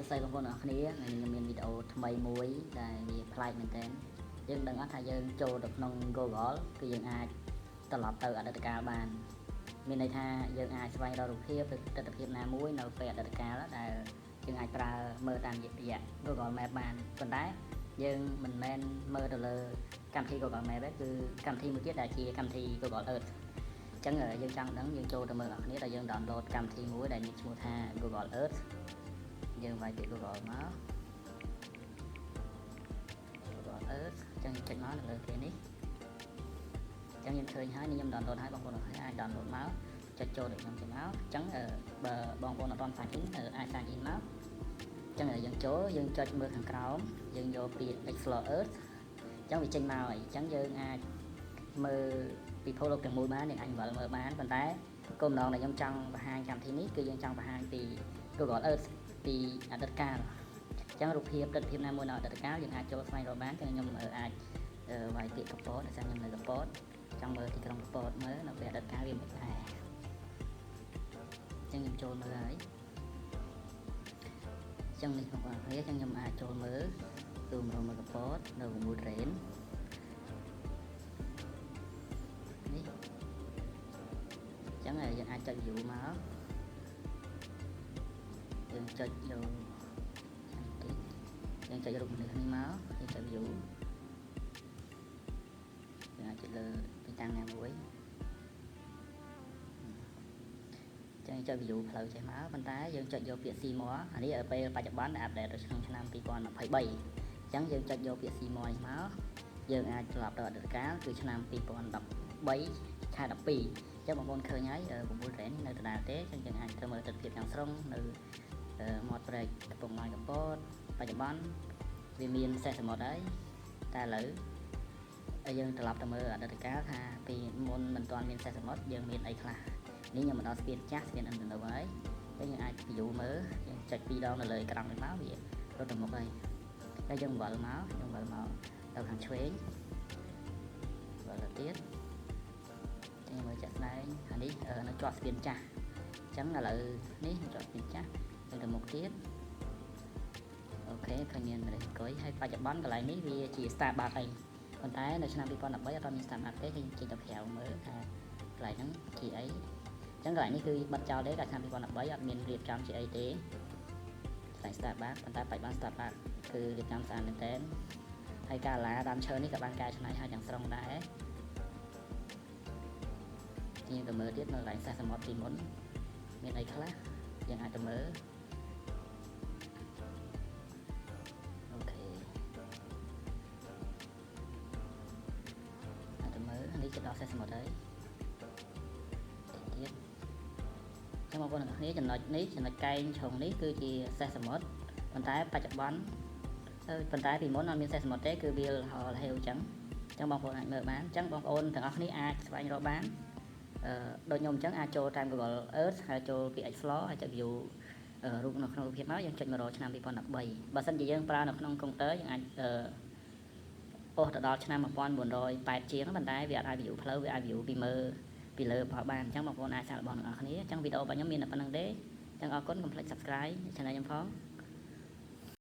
សួស្តីបងប្អូនអរគ្នាថ្ងៃនេះខ្ញុំមានវីដេអូថ្មីមួយដែលវាប្លែកមែនទែនយើងដឹងអត់ថាយើងចូលទៅក្នុង Google គឺយើងអាចត្រឡប់ទៅអតីតកាលបានមានន័យថាយើងអាចស្វែងរករូបភាពឬទិដ្ឋភាពណាមួយនៅពេលអតីតកាលដែលយើងអាចប្រើមើលតាមរយៈ Google Map បានប៉ុន្តែយើងមិនមែនមើលទៅលើកម្មវិធី Google Map ទេគឺកម្មវិធីមួយទៀតដែលជាកម្មវិធី Google Earth អញ្ចឹងយើងចង់ដឹងយើងចូលទៅមើលអ្នកគ្នាដែលយើង download កម្មវិធីមួយដែលមានឈ្មោះថា Google Earth យើងវាយពាក្យ Google មក Google Earth អញ្ចឹងចុចមកនៅលើគេនេះអញ្ចឹងយើងឃើញហើយខ្ញុំ download ហើយបងប្អូនអាច download មកចុចចូលដូចខ្ញុំទៅមកអញ្ចឹងបើបងប្អូនអត់ទាន់ sign in អាច sign in មកអញ្ចឹងយើងចូលយើងចុចមើលខាងក្រោមយើងយកពាក្យ Explore Earth អញ្ចឹងវាចេញមកហើយអញ្ចឹងយើងអាចមើលពិភពលោកទាំងមូលបានយើងអាចមើលបានប៉ុន្តែគោលបំណងដែលខ្ញុំចង់បង្ហាញកម្មវិធីនេះគឺយើងចង់បង្ហាញពី Google Earth ពីអតីតកាលអញ្ចឹងរូបភាពទិដ្ឋភាពណាមួយនៅអតីតកាលយើងអាចចូលស្វែងរកបានចឹងខ្ញុំអាចវាយពាក្យកពតដោយសារខ្ញុំនៅកពតចង់មើលទីក្រុងកពតមើលនៅពេលអតីតកាលវាមិនដែរអញ្ចឹងខ្ញុំចូលមើលហើយអញ្ចឹងនេះបងប្អូនគ្នាអញ្ចឹងខ្ញុំអាចចូលមើលទូមរមើលកពតនៅមួយត្រេននេះអញ្ចឹងយើងអាចចុច view មកយើងចុចយកយើងចុចរូបនេះមកយើងចុច view យើងអាចចុចលើទីតាំងណាមួយចឹងចុច view ផ្លូវចេះមកប៉ុន្តែយើងចុចយកពាក្យ see more អានេះពេលបច្ចុប្បន្នអាប់ដេតដល់ក្នុងឆ្នាំ2023អញ្ចឹងយើងចុចយកពាក្យ see more នេះមកយើងអាចត្រឡប់ទៅអតីតកាលគឺឆ្នាំ2013ខែ12អញ្ចឹងបងប្អូនឃើញហើយ6រ៉ែននៅដដែលទេអញ្ចឹងយើងអាចទៅមើលទិដ្ឋភាពទាំងស្រុងនៅមាត់ព្រែកកំពង់ឡាយកពតបច្ចុប្បន្នវាមានសេះសមុទ្រហើយតែឥឡូវយើងត្រឡប់ទៅមើលអតីតកាលថាពីមុនមិនទាន់មានសេះសមុទ្រយើងមានអីខ្លះនេះខ្ញុំមកដល់ស្ពានចាស់ស្ពានឥណ្ឌានៅហើយតែយើងអាច view មើលយើងចុច2ដងនៅលើអេក្រង់នេះមកវារត់ទៅមុខហើយតែយើងវិលមកទៅខាងឆ្វេងវិលទៅទៀតយើងមើលចាក់ស្ដែងអានេះនៅជាប់ស្ពានចាស់អញ្ចឹងឥឡូវនេះជាប់ស្ពានចាស់ទៅមុខទៀតអូខេឃើញមានម្រេចអង្គុយហើយបច្ចុប្បន្នកន្លែងនេះវាជា Starbucks ហើយប៉ុន្តែនៅឆ្នាំ2013អត់មាន Starbucks ទេគេចេញទៅក្រៅមើលថាកន្លែងហ្នឹងជាអីអញ្ចឹងកន្លែងនេះគឺបិទចោលទេកាលឆ្នាំ2013អត់មានរៀបចំជាអីទេកន្លែង Starbucks ប៉ុន្តែបច្ចុប្បន្ន Starbucks គឺរៀបចំស្អាតមែនទែនហើយកាឡាដើមឈើនេះក៏បានកែច្នៃឲ្យទាំងស្រុងដែរយើងទៅមើលទៀតនៅកន្លែងសេះសមុទ្រពីមុនមានអីខ្លះយើងអាចទៅមើលនេះទៅដល់សេះសមុទ្រហើយទៀតចឹងបងប្អូនទាំងគ្នាចំណុចនេះចំណុចកែងជ្រុងនេះគឺជាសេះសមុទ្រប៉ុន្តែបច្ចុប្បន្នប៉ុន្តែពីមុនអត់មានសេះសមុទ្រទេគឺវាលហេវចឹងបងប្អូនអាចមើលបានចឹងបងប្អូនទាំងអស់គ្នាអាចស្វែងរកបានដូចខ្ញុំចឹងអាចចូលតាម Google Earth ហើយចូលពី Explore ហើយចុច view រូបនៅក្នុងរូបភាពមកយើងចុចមករកឆ្នាំ2013បើសិនជាយើងប្រើនៅក្នុងកុំព្យូទ័រយើងអាចអូសទៅដល់ឆ្នាំ1908ជាងប៉ុន្តែវាអត់អាច view ផ្លូវវាអាច view ពីមើលពីលើផលបានអញ្ចឹងបងប្អូនអាចសាកល្បងទាំងអស់គ្នាអញ្ចឹងវីដេអូរបស់ខ្ញុំមានតែប៉ុណ្្នឹងទេអញ្ចឹងអរគុណកុំភ្លេច subscribe ឆានែលខ្ញុំផង